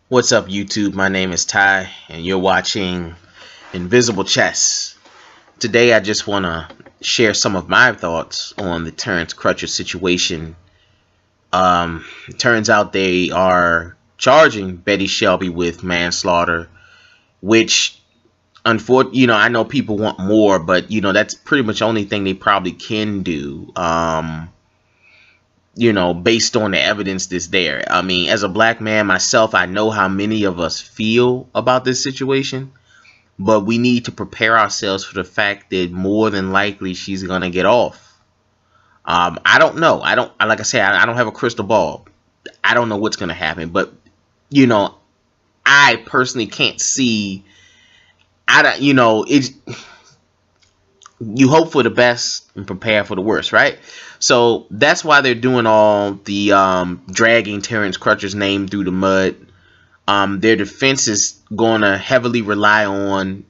What's up, YouTube? My name is Ty, and you're watching Invisible Chess. Today, I just want to share some of my thoughts on the Terence Crutcher situation. It turns out they are charging Betty Shelby with manslaughter, which, unfortunately, I know people want more, but that's pretty much the only thing they probably can do. Based on the evidence that's there. I mean, as a black man myself, I know how many of us feel about this situation, but we need to prepare ourselves for the fact that more than likely she's going to get off. I don't know. Like I said, I don't have a crystal ball. I don't know what's going to happen, but, I personally can't see, you hope for the best and prepare for the worst, right? So that's why they're doing all the dragging Terence Crutcher's name through the mud. Their defense is going to heavily rely on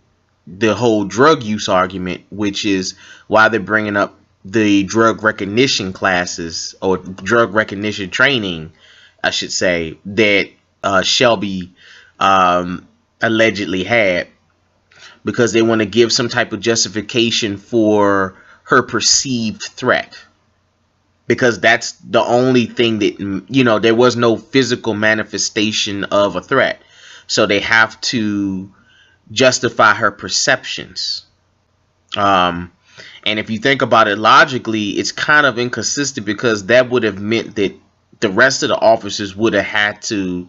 the whole drug use argument, which is why they're bringing up the drug recognition classes, or drug recognition training, I should say, that Shelby allegedly had, because they want to give some type of justification for her perceived threat. Because that's the only thing that, there was no physical manifestation of a threat. So they have to justify her perceptions. And if you think about it logically, it's kind of inconsistent, because that would have meant that the rest of the officers would have had to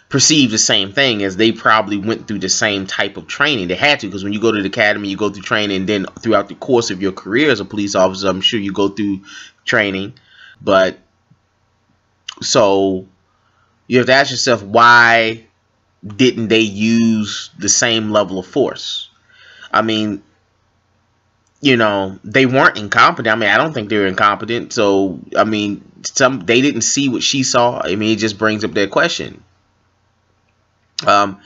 perceive the same thing, as they probably went through the same type of training. They had to, because when you go to the academy, you go through training, and then throughout the course of your career as a police officer, I'm sure you go through training. But so you have to ask yourself, why didn't they use the same level of force? I mean, they weren't incompetent. I mean, I don't think they were incompetent. So, I mean, they didn't see what she saw. I mean, it just brings up that question. The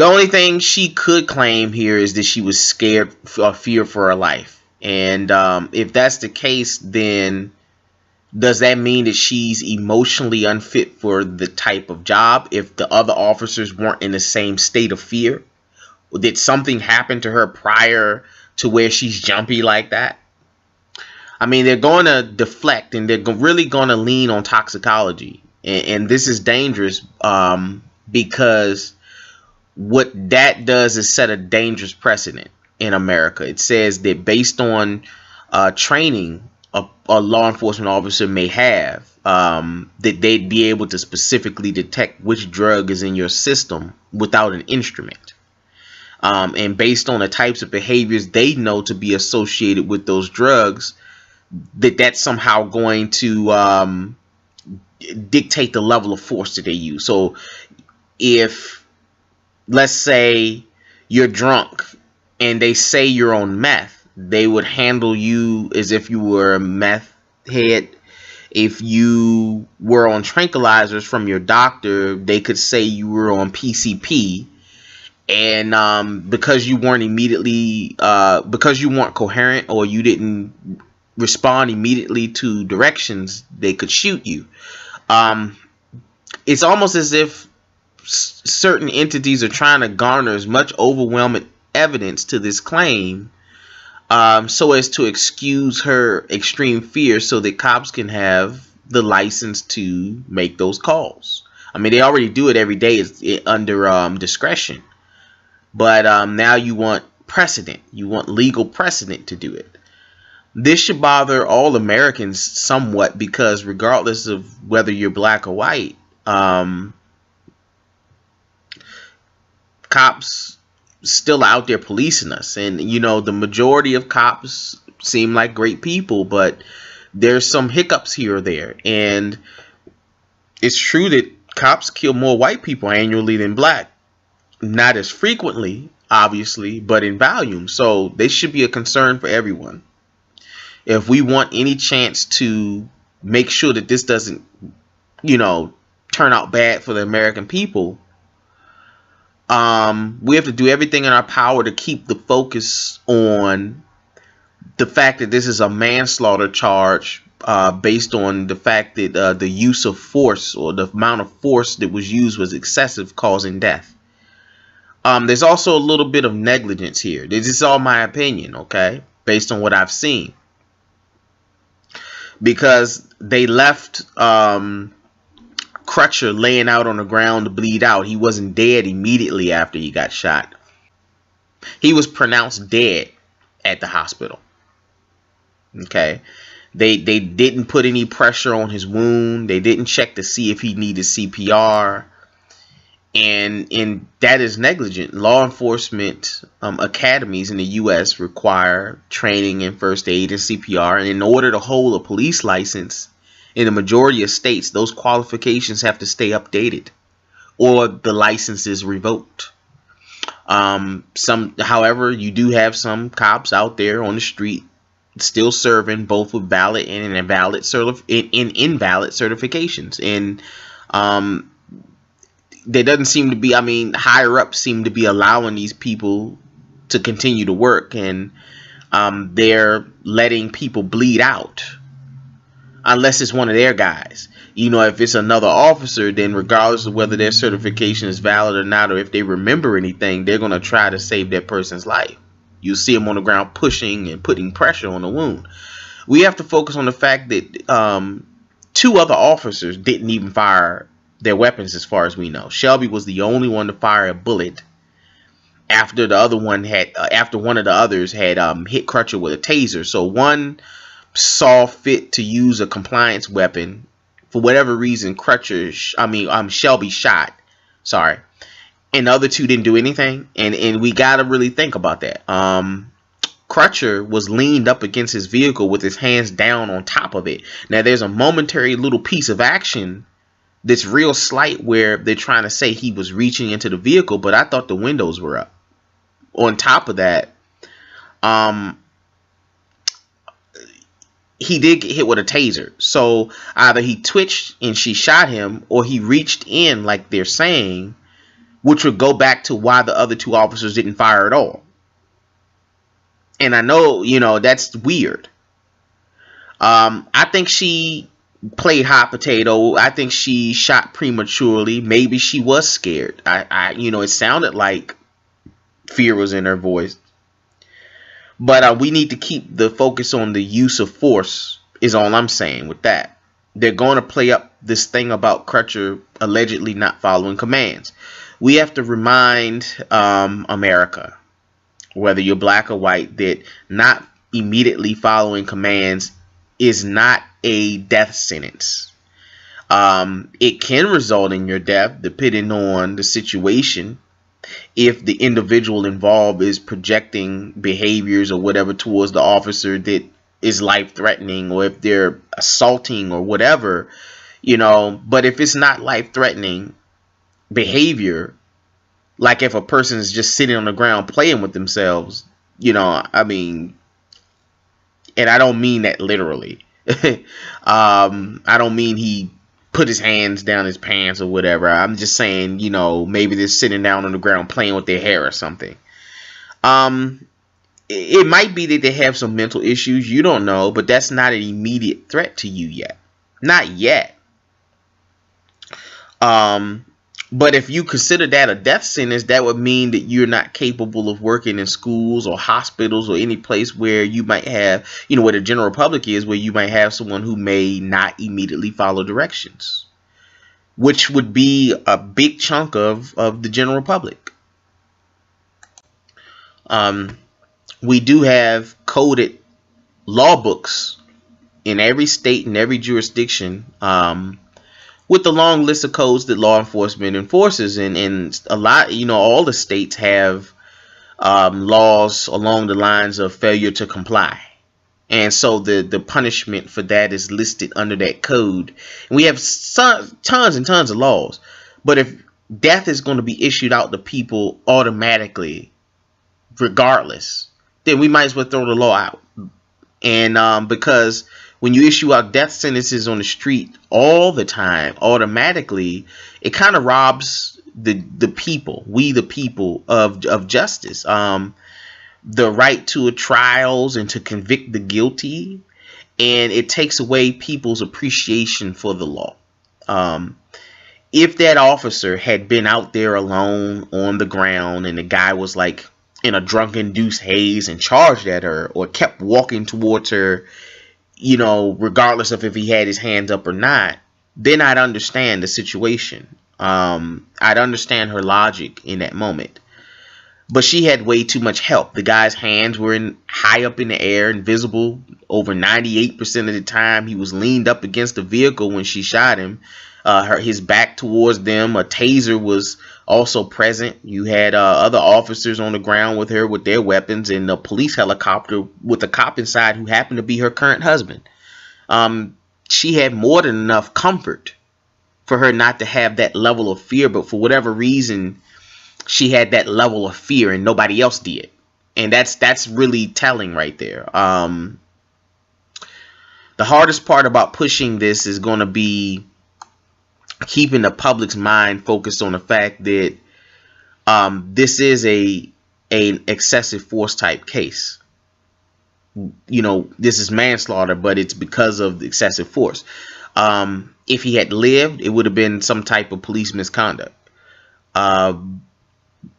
only thing she could claim here is that she was scared or feared for her life. And if that's the case, then does that mean that she's emotionally unfit for the type of job if the other officers weren't in the same state of fear? Did something happen to her prior to where she's jumpy like that? I mean, they're going to deflect, and they're really going to lean on toxicology. And this is dangerous, because what that does is set a dangerous precedent in America. It says that based on training a law enforcement officer may have, that they'd be able to specifically detect which drug is in your system without an instrument. And based on the types of behaviors they know to be associated with those drugs, that's somehow going to dictate the level of force that they use. So if, let's say, you're drunk and they say you're on meth, they would handle you as if you were a meth head. If you were on tranquilizers from your doctor, they could say you were on PCP. And because you weren't because you weren't coherent, or you didn't respond immediately to directions, they could shoot you. It's almost as if certain entities are trying to garner as much overwhelming evidence to this claim, so as to excuse her extreme fear, so that cops can have the license to make those calls. I mean, they already do it every day. It's under discretion. But now you want precedent. You want legal precedent to do it. This should bother all Americans somewhat, because regardless of whether you're black or white, cops still out there policing us. And, the majority of cops seem like great people, but there's some hiccups here or there. And it's true that cops kill more white people annually than black. Not as frequently, obviously, but in volume. So they should be a concern for everyone. If we want any chance to make sure that this doesn't, turn out bad for the American people, we have to do everything in our power to keep the focus on the fact that this is a manslaughter charge based on the fact that the use of force, or the amount of force that was used, was excessive, causing death. There's also a little bit of negligence here. This is all my opinion, okay, based on what I've seen, because they left Crutcher laying out on the ground to bleed out. He wasn't dead immediately after he got shot. He was pronounced dead at the hospital. Okay. They didn't put any pressure on his wound. They didn't check to see if he needed CPR. And that is negligent. Law enforcement academies in the U.S. require training in first aid and CPR. And in order to hold a police license in the majority of states, those qualifications have to stay updated, or the license is revoked. However, you do have some cops out there on the street still serving, both with valid and invalid certifications. And there doesn't seem to be, higher ups seem to be allowing these people to continue to work, and they're letting people bleed out unless it's one of their guys. If it's another officer, then regardless of whether their certification is valid or not, or if they remember anything, they're going to try to save that person's life. You see them on the ground pushing and putting pressure on the wound. We have to focus on the fact that 2 other officers didn't even fire their weapons, as far as we know. Shelby was the only one to fire a bullet after one of the others had hit Crutcher with a taser. So one saw fit to use a compliance weapon. For whatever reason, Shelby shot. Sorry. And the other 2 didn't do anything. And we got to really think about that. Crutcher was leaned up against his vehicle with his hands down on top of it. Now, there's a momentary little piece of action that's real slight where they're trying to say he was reaching into the vehicle, but I thought the windows were up. On top of that, he did get hit with a taser. So either he twitched and she shot him, or he reached in, like they're saying, which would go back to why the other 2 officers didn't fire at all. And I know, that's weird. I think she played hot potato. I think she shot prematurely. Maybe she was scared. It sounded like fear was in her voice. But we need to keep the focus on the use of force, is all I'm saying with that. They're going to play up this thing about Crutcher allegedly not following commands. We have to remind America, whether you're black or white, that not immediately following commands is not a death sentence. It can result in your death depending on the situation. If the individual involved is projecting behaviors or whatever towards the officer that is life-threatening, or if they're assaulting or whatever, but if it's not life-threatening behavior, like if a person is just sitting on the ground playing with themselves, and I don't mean that literally. I don't mean he put his hands down his pants or whatever. I'm just saying, maybe they're sitting down on the ground playing with their hair or something. It might be that they have some mental issues. You don't know, but that's not an immediate threat to you yet. Not yet. But if you consider that a death sentence, that would mean that you're not capable of working in schools or hospitals or any place where you might have, where the general public is, where you might have someone who may not immediately follow directions, which would be a big chunk of the general public. We do have coded law books in every state and every jurisdiction, with the long list of codes that law enforcement enforces, and a lot, all the states have laws along the lines of failure to comply, and so the punishment for that is listed under that code. And we have tons and tons of laws, but if death is going to be issued out to people automatically, regardless, then we might as well throw the law out. And because when you issue out death sentences on the street all the time, automatically, it kind of robs the people, the people of justice, the right to trials and to convict the guilty, and it takes away people's appreciation for the law. If that officer had been out there alone on the ground and the guy was like in a drunk-induced haze and charged at her, or kept walking towards her, regardless of if he had his hands up or not, then I'd understand the situation. I'd understand her logic in that moment. But she had way too much help. The guy's hands were high up in the air, invisible over 98% of the time. He was leaned up against the vehicle when she shot him. His back towards them. A taser was also present. You had other officers on the ground with her with their weapons, and a police helicopter with a cop inside who happened to be her current husband. She had more than enough comfort for her not to have that level of fear, but for whatever reason, she had that level of fear and nobody else did. And that's really telling right there. The hardest part about pushing this is going to be keeping the public's mind focused on the fact that this is an excessive force type case. This is manslaughter, but it's because of the excessive force. If he had lived, it would have been some type of police misconduct.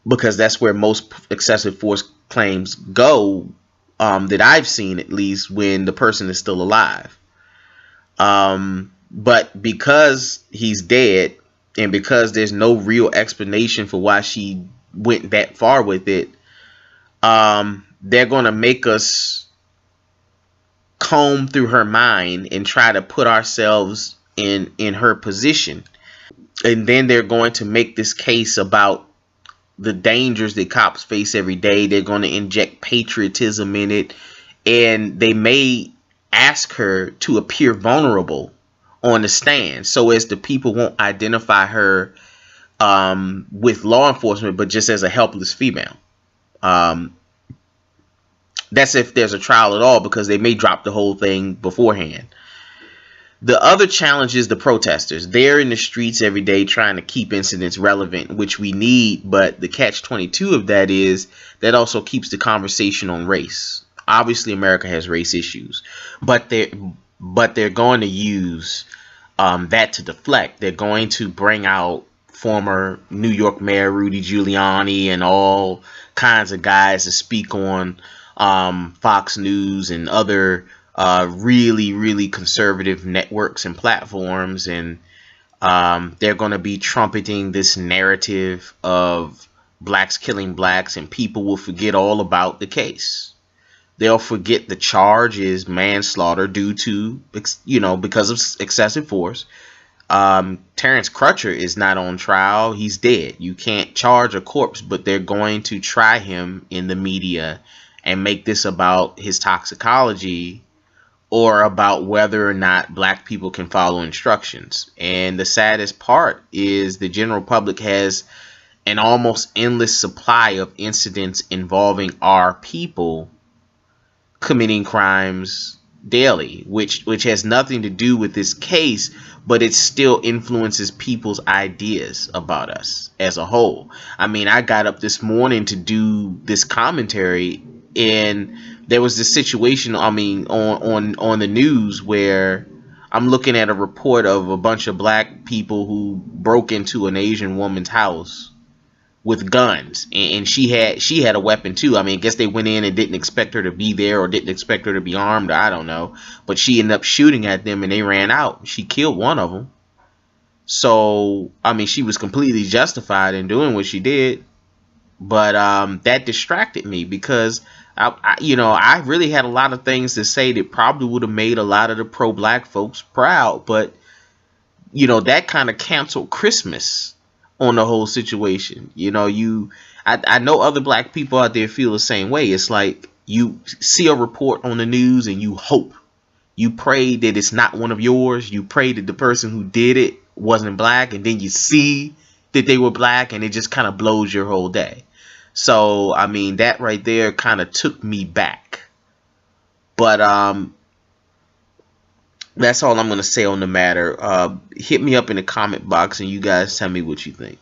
Because that's where most excessive force claims go, that I've seen, at least, when the person is still alive. But because he's dead, and because there's no real explanation for why she went that far with it, they're going to make us comb through her mind and try to put ourselves in her position. And then they're going to make this case about the dangers that cops face every day. They're going to inject patriotism in it, and they may ask her to appear vulnerable on the stand so as the people won't identify her with law enforcement, but just as a helpless female. That's if there's a trial at all, because they may drop the whole thing beforehand. The other challenge is the protesters. They're in the streets every day trying to keep incidents relevant, which we need. But the catch-22 of that is that also keeps the conversation on race. Obviously, America has race issues, but they're going to use that to deflect. They're going to bring out former New York Mayor Rudy Giuliani and all kinds of guys to speak on Fox News and other really, really conservative networks and platforms, and they're going to be trumpeting this narrative of blacks killing blacks, and people will forget all about the case. They'll forget the charge is manslaughter due to, because of excessive force. Terence Crutcher is not on trial. He's dead. You can't charge a corpse, but they're going to try him in the media and make this about his toxicology, or about whether or not black people can follow instructions. And the saddest part is the general public has an almost endless supply of incidents involving our people committing crimes daily, which has nothing to do with this case, but it still influences people's ideas about us as a whole. I mean, I got up this morning to do this commentary, and there was this situation, on the news, where I'm looking at a report of a bunch of black people who broke into an Asian woman's house with guns, and she had a weapon too. I guess they went in and didn't expect her to be there, or didn't expect her to be armed, I don't know, but she ended up shooting at them and they ran out. She killed one of them. So she was completely justified in doing what she did, but that distracted me, because I really had a lot of things to say that probably would have made a lot of the pro-black folks proud, but that kind of canceled Christmas on the whole situation. I know other black people out there feel the same way. It's like you see a report on the news and you hope, you pray that it's not one of yours. You pray that the person who did it wasn't black, and then you see that they were black, and it just kind of blows your whole day. So that right there kind of took me back. But that's all I'm going to say on the matter. Hit me up in the comment box and you guys tell me what you think.